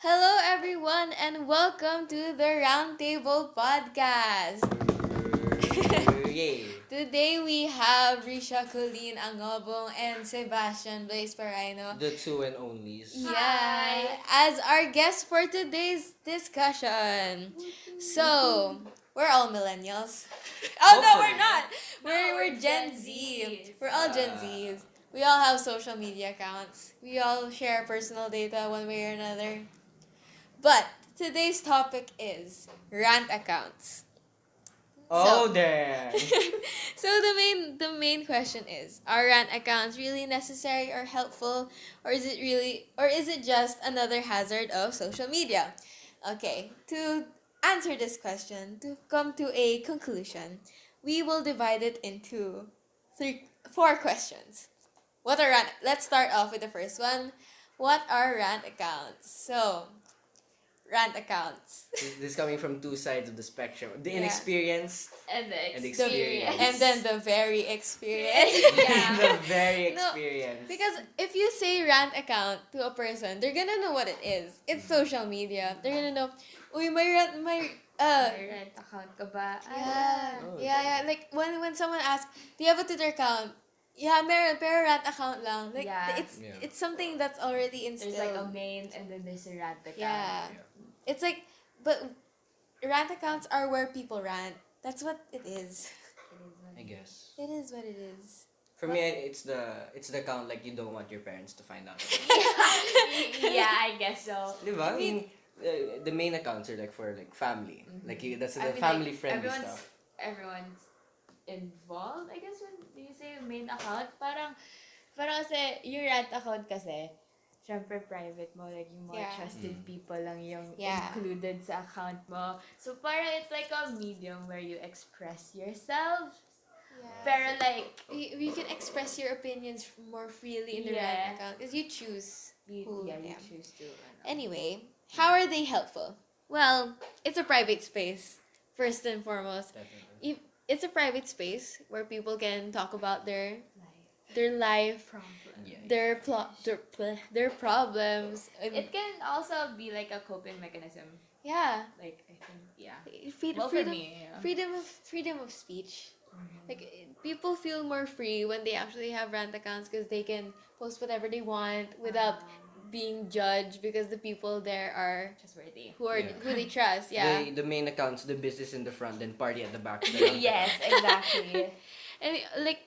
Hello, everyone, and welcome to the Roundtable podcast. Yay! Today we have Risha Colleen Angobong and Sebastian Blaise Paraino. The two and onlys. Yeah, as our guests for today's discussion. So, we're all millennials. Oh no, we're not. We're Gen Z. We're all Gen Zs. We all have social media accounts. We all share personal data one way or another. But today's topic is rant accounts. Oh, So, damn! so the main question is, are rant accounts really necessary or helpful, or is it just another hazard of social media? Okay, to answer this question, to come to a conclusion, we will divide it into four questions. What are rant? Let's start off with the first one. What are rant accounts? So, rant accounts. This is coming from two sides of the spectrum. The Yeah. inexperienced And the and experience. And then the very experienced. Yeah. the very No, experienced. Because if you say rant account to a person, they're gonna know what it is. It's social media. They're gonna know, uy, May rent account ka ba? Oh, yeah. Like, when someone asks, do you have a Twitter account? Yeah, meron, pero rant account lang. Like, Yeah. it's something that's already There's instilled. like a main and then there's a rant account. Yeah. It's like, but rant accounts are where people rant. That's what it is. I guess. It is what it is. For me, it's the account like you don't want your parents to find out. Yeah, I guess so. Diba? I mean, the main accounts are like for like family. Like that's the I mean, family like, friendly stuff. Everyone's involved, I guess, when you say main account. Parang kasi, yung rant account kasi, syempre private mo, like yung mga Yeah. trusted people lang yung Yeah. included sa account mo. So parang it's like a medium where you express yourself. Pero like, You can express your opinions more freely in the Yeah. rant account because you choose. you Yeah. choose to. Anyway, how are they helpful? Well, it's a private space, first and foremost. Definitely. It's a private space where people can talk about their life, Problem. Yeah. their problems. And It can also be like a coping mechanism. yeah, Like, I think, yeah. freedom, Well, for me, yeah. freedom of speech. Like, people feel more free when they actually have rant accounts because they can post whatever they want without being judged because the people there are Trustworthy. Yeah. who they trust. Yeah. The main accounts, the business in the front, then party at the back. Yes, exactly. And like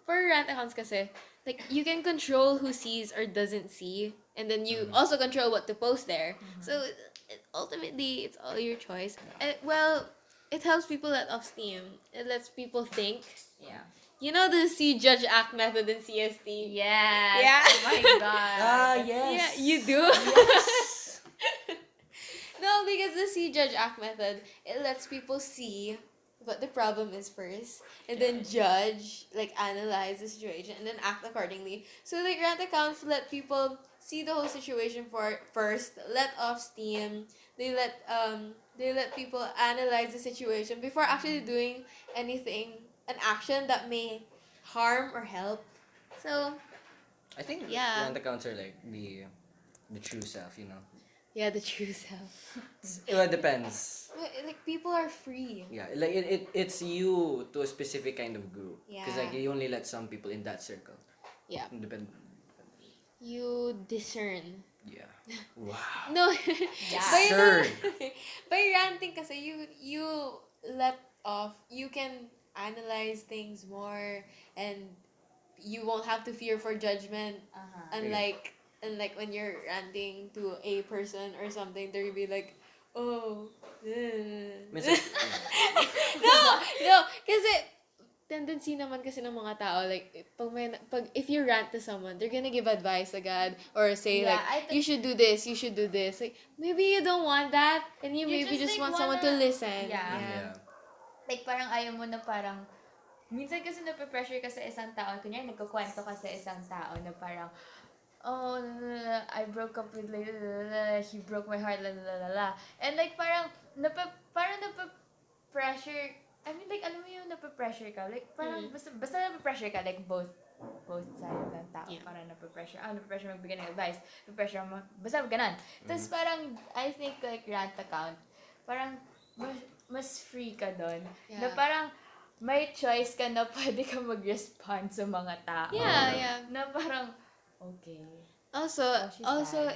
for rant accounts kasi, like, you can control who sees or doesn't see, and then you also control what to post there. So ultimately, it's all your choice. And, well, it helps people let off steam. It lets people think. Yeah. You know the see, judge, act method in CST? Yes. Yeah. Oh my god. Yes. Yeah, you do. Yes. No, because the see, judge, act method, it lets people see what the problem is first, and then judge, like, analyze the situation, and then act accordingly. So, like, rant accounts let people see the whole situation first, let off steam. They let people analyze the situation before actually doing an action that may harm or help. So, I think Yeah. rant accounts are like the true self, you know. yeah, the true self. Well, it depends. Like, people are free. Yeah, like it's you to a specific kind of group. Because like Yeah. you only let some people in that circle. Yeah. Depend. You discern. Yeah. Wow. No. Yeah. By, Discern. by ranting kasi, you let off, you can analyze things more, and you won't have to fear for judgment. Unlike when you're ranting to a person or something, they'll be like, oh, Minsan, no, kasi tendency naman kasi ng mga tao, like, if you rant to someone, they're gonna give advice agad, or say, Yeah, like, you should do this, like, maybe you don't want that, and you You maybe just, just like, want someone to wanna- listen. yeah. Like, parang ayaw mo na parang, minsan kasi nape-pressure ka sa isang tao, kunyari nagkukwento ka sa isang tao na parang, oh, I broke up with, like, he broke my heart, la la la la. And like, parang nape-pressure, I mean, like, alam mo yung nape-pressure ka, like, parang, basta nape-pressure ka, like, both both sides ng tao. Yeah. Parang nape-pressure. Nape-pressure magbigay ng advice. Nape-pressure basta ganun. Tapos parang, I think like rant account, parang mas free ka doon. Na Yeah. parang, may choice ka na pwede ka mag-respond sa mga tao. Yeah. Na parang, okay. Also, she's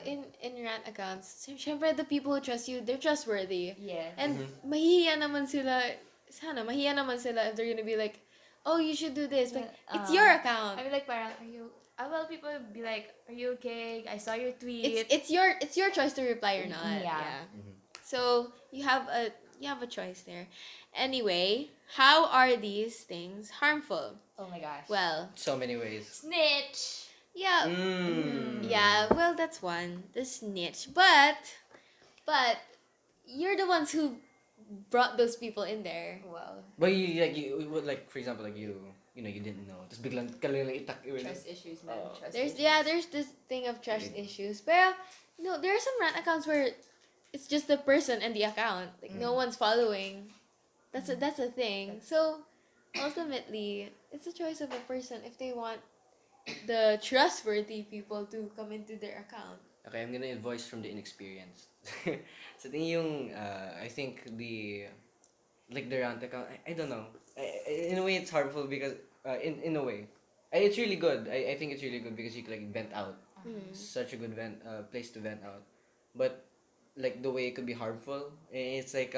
in rant accounts, syempre the people who trust you, they're trustworthy. Yes. And mahihiya naman sila, mahihiya naman sila if they're gonna be like, oh, you should do this. Like, it's your account. I mean, like, parang, well, people be like, are you okay? I saw your tweet. It's your choice to reply or not. Yeah. So you have a choice there. Anyway, how are these things harmful? Oh my gosh. Well, So many ways. Snitch! yeah. Yeah, well, that's one. The snitch. But you're the ones who brought those people in there. Well, But you would like, for example, like you didn't know. Tapos biglang ka lang itak. trust issues, man. Oh. Trust There's issues. there's this thing of trust issues. But no, there are some rant accounts where it's just the person and the account. Like no one's following. That's a thing. So ultimately, it's a choice of a person if they want the trustworthy people to come into their account. Okay, I'm gonna voice from the inexperienced. Sa tingin yung, I think the rant account, I don't know. In a way, it's harmful because, in a way, it's really good. I think it's really good because you can like vent out. Such a good place to vent out. But like the way it could be harmful, it's like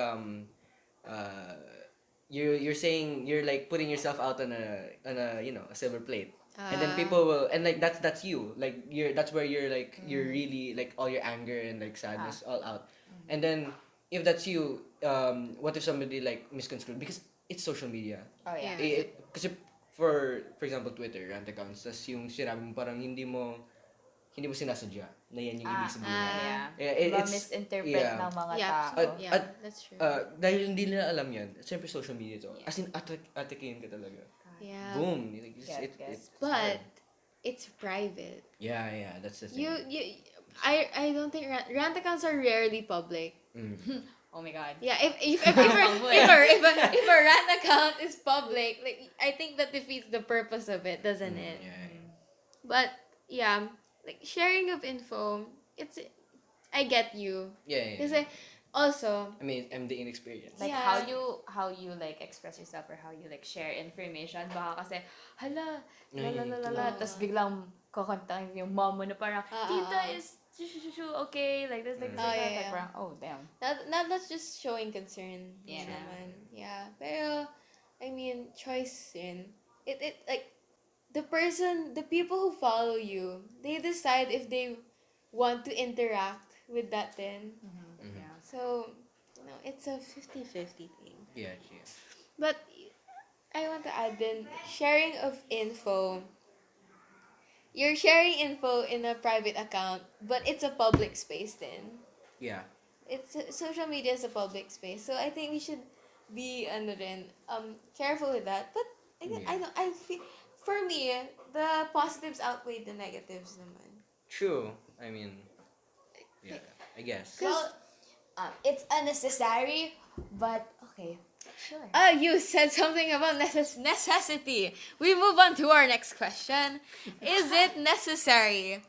you're saying you're like putting yourself out on a a silver plate. And then people will, and like that's you, like that's where you're like you're really like all your anger and like sadness all out. And then if that's you, what if somebody like misconstrued because it's social media. Oh, yeah. Kasi for example Twitter rant accounts, tas yung sinabi mo parang hindi mo sinasadya na yan yung ibig sabihin. Yeah. It's Misinterpret ng mga tao. That's true. dahil hindi nila alam yan, siyempre social media to. As in atikayin ka talaga. Yeah. Boom. Yes. But it's private. Yeah, that's the thing. I don't think rant accounts are rarely public. Oh my god. Yeah, if a rant account is public, like I think that defeats the purpose of it, doesn't it? Yeah. But yeah, like sharing of info, I get you. Yeah. Kasi also, I mean, I'm the inexperienced. Like Yeah. how you like express yourself or how you like share information. Baka kasi, hala, tapos biglang kakantahin yung mom mo na parang, tita is okay, like this, like this, like that. Like parang, oh, damn. that's just showing concern. Yeah. Naman. Yeah. Pero I mean, choice in it like the people who follow you, they decide if they want to interact with that then. Yeah. So, it's a 50-50 thing. Yeah. But I want to add then sharing of info. You're sharing info in a private account, but it's a public space then. Yeah. Social media is a public space. So I think we should be careful with that. But I feel for me, the positives outweigh the negatives naman. True. I mean, yeah, I guess. Well, it's unnecessary, but okay. Sure. You said something about necessity. We move on to our next question. Is it necessary?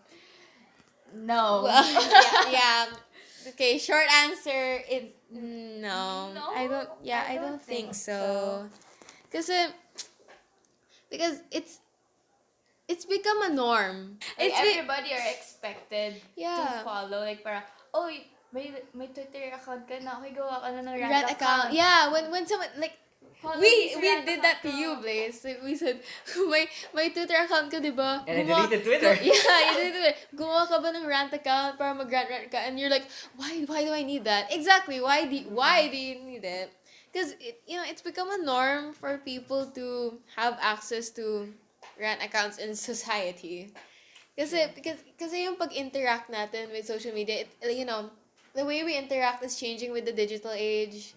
No. Well, yeah. Okay, short answer is no. No, I don't. Yeah, I don't think so. Because it's become a norm. Like, It's everybody are expected to follow. Like, parang, oh, may Twitter account ka na. Okay, gawa ka na ng rant account. Yeah, when someone like Follow we this we rant did that to account you, ko. Blaze. Like, we said may Twitter account ka, di ba? And I deleted Twitter. Yeah, you deleted Twitter. Gumawa ka ba ng rant account para mag-rant ka? And you're like, why do I need that? Exactly. Why do you need it? Because it's become a norm for people to have access to rant accounts in society. Kasi yung pag-interact natin with social media, the way we interact is changing with the digital age,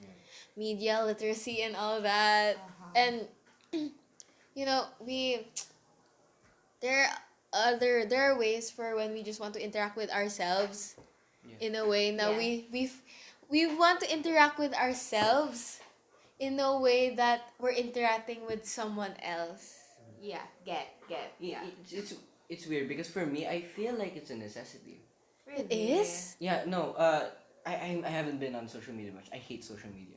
media literacy and all that. And there are ways for when we just want to interact with ourselves in a way. Now we want to interact with ourselves in a way that we're interacting with someone else. Yeah, get. Yeah, it's weird because for me, I feel like it's a necessity. It Really? is? Yeah, no, I haven't been on social media much. I hate social media.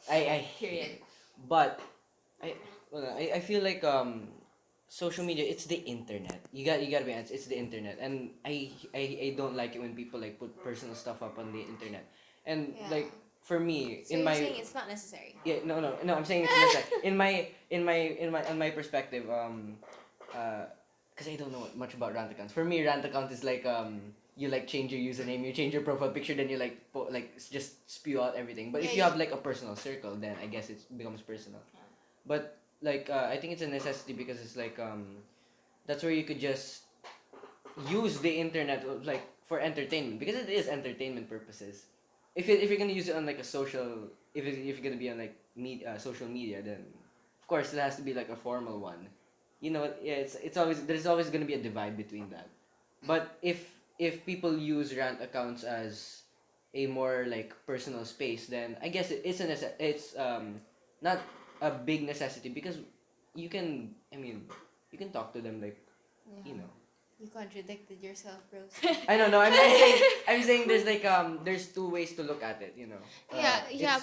I hate Period. it. But I well, I feel like social media, it's the internet. You gotta be honest, it's the internet, and I don't like it when people like put personal stuff up on the internet. And Yeah. like for me, So in you're my saying it's not necessary? yeah, no, I'm saying it's necessary. In my on my perspective, because I don't know much about rant accounts. For me, rant account is like you like change your username, you change your profile picture, then you like just spew out everything. But if you Yeah, have like a personal circle, then I guess it becomes personal. But like I think it's a necessity because it's like that's where you could just use the internet like for entertainment, because it is entertainment purposes. If you're gonna use it on like a social, if you're gonna be on like social media, then of course it has to be like a formal one. You know, yeah, it's always, there's always gonna be a divide between that. But if people use rant accounts as a more like personal space, then I guess it's not a big necessity, because you can, I mean, you can talk to them like, you know. You contradicted yourself, bros. I don't know. I'm saying there's like there's two ways to look at it. You know. Yeah.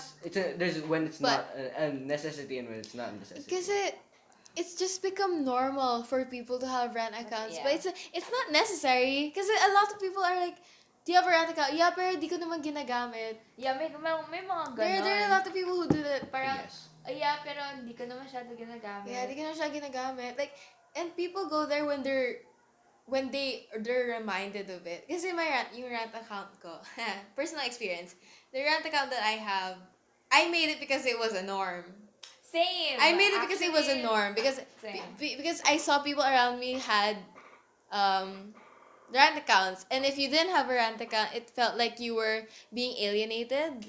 There's when it's But not a necessity and when it's not a necessity. because it's just become normal for people to have rant accounts, but Yeah. it's not necessary because a lot of people are like, do you have a rant account? Yeah, pero di ko naman ginagamit. Yeah, may mga There are a ganon. lot of people who do that. Parang, Yes. yeah, pero hindi ko na masyado ginagamit. Yeah, di ko na siya ginagamit. Like, and people go there when they're reminded of it. Kasi yung rant account ko, personal experience, the rant account that I have, I made it because it was a norm. Same. I made it because it was a Actually, norm. Because Same. because I saw people around me had rant accounts, and if you didn't have a rant account, it felt like you were being alienated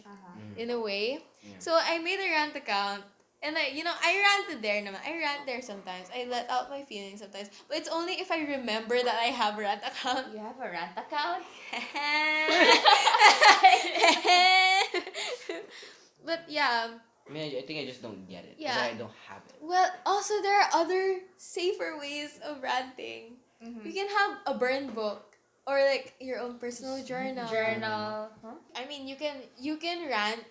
in a way. Yeah. So I made a rant account, and I ranted there naman. I rant there sometimes. I let out my feelings sometimes, but it's only if I remember that I have a rant account. You have a rant account? But yeah. I mean, I think I just don't get it. Yeah. Because I don't have it. Well, also there are other safer ways of ranting. You can have a burn book or like your own personal journal. Journal. Huh? I mean, you can rant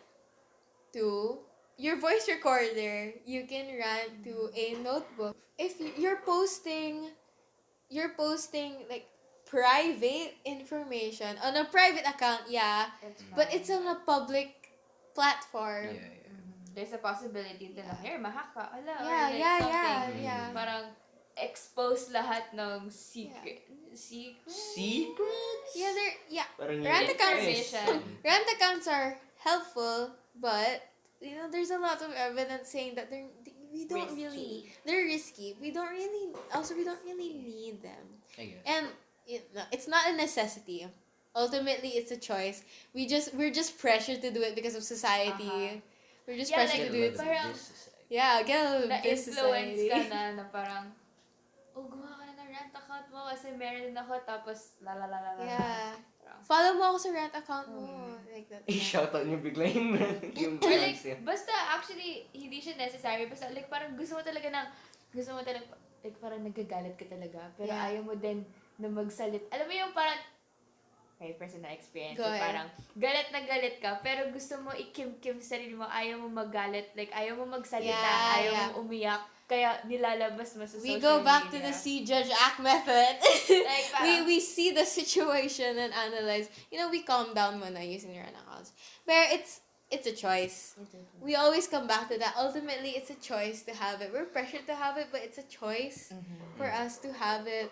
to your voice recorder. You can rant to a notebook. If you're posting like private information on a private account, yeah, It's fine. but it's on a public platform. Yeah. There's a possibility din na, here, mahack ka. Ala, or Yeah, like yeah, something. yeah. Parang, expose lahat ng secret. Secrets? Yeah. Parang Rant yung- accounts, Information. rant accounts are helpful, but there's a lot of evidence saying that we don't Risky. really, they're risky. We don't really need them, I guess. and it's not a necessity. Ultimately, it's a choice. We're just pressured to do it because of society. We're just Yeah, pressured like, to do it. Get a little bit of parang- this society. Yeah, get a little bit of this Na-influence society. ka na parang, oh, gumawa ka na ng rant account mo kasi meron din ako, tapos la. Yeah. Parang- Follow mo ako sa rant account mo. Like that. I-shoutout niyo bigla yung Or like, fans niya. basta actually, hindi siya necessary. Basta like, parang gusto mo talaga, like parang nagagalit ka talaga. Pero Yeah. ayaw mo din na magsalit. Alam mo yung parang, okay, personal experience. Go So, ahead. parang, galit na galit ka, pero gusto mo ikim-kim sa sarili mo, ayaw mo magalit, like, ayaw mo magsalita, Yeah, ayaw yeah. mo umiyak, kaya nilalabas mo sa We social go back to media. the see, judge, act method. Like, parang- we see the situation and analyze. We calm down when using your own accounts. But it's a choice. We always come back to that. Ultimately, it's a choice to have it. We're pressured to have it, but it's a choice for us to have it.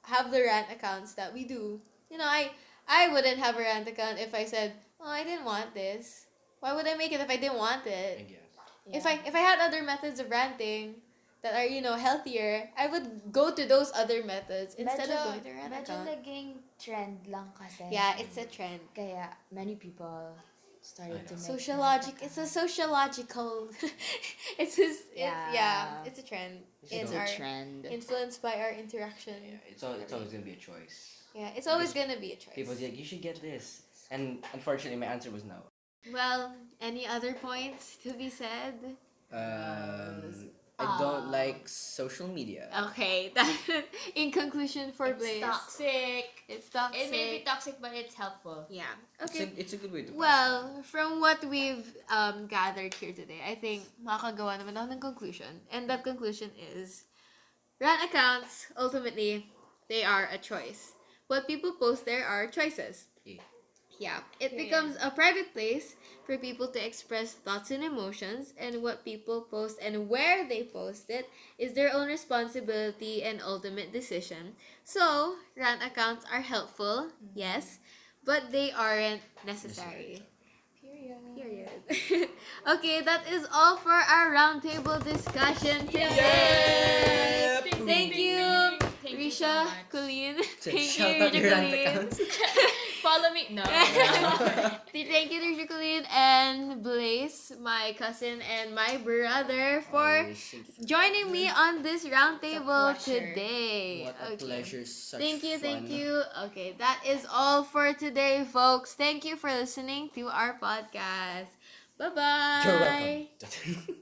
Have the rant accounts that we do. I wouldn't have a rant account if I said, "Oh, I didn't want this." Why would I make it if I didn't want I it? guess. If I had other methods of ranting that are healthier, I would go to those other methods instead of going to rant medyo account. naging trend lang kasi. Yeah, it's a trend. Kaya many people started to make It's a sociological. it's a trend. It's in a our trend. influenced by our interaction. Yeah, it's always gonna be a choice. Yeah, it's always gonna be a choice. People's like, you should get this, and unfortunately, my answer was no. Well, any other points to be said? I don't like social media. Okay, that in conclusion for It's Blaze. toxic. It's toxic. It may be toxic, but it's helpful. Yeah. It's Okay. it's a good way to pass Well, from what we've gathered here today, I think makakagawa naman ako ng conclusion. And that conclusion is, rant accounts, ultimately, they are a choice. What people post there are choices. Yeah. Yeah. It Period. becomes a private place for people to express thoughts and emotions, and what people post and where they post it is their own responsibility and ultimate decision. So, rant accounts are helpful, yes, but they aren't necessary. Period. Period. Okay, that is all for our roundtable discussion today. Yep. Thank you, Thank you so Risha, much. Colleen. So, Thank shout you, out Risha, your rant Colleen. accounts. Follow me. No. Thank you, Risha, Colleen, and Blaze, my cousin and my brother, for Always thank you. joining me on this roundtable It's a pleasure. What today. a Okay. pleasure. Such Thank you, fun. thank you. Okay, that is all for today, folks. Thank you for listening to our podcast. Bye-bye. You're welcome.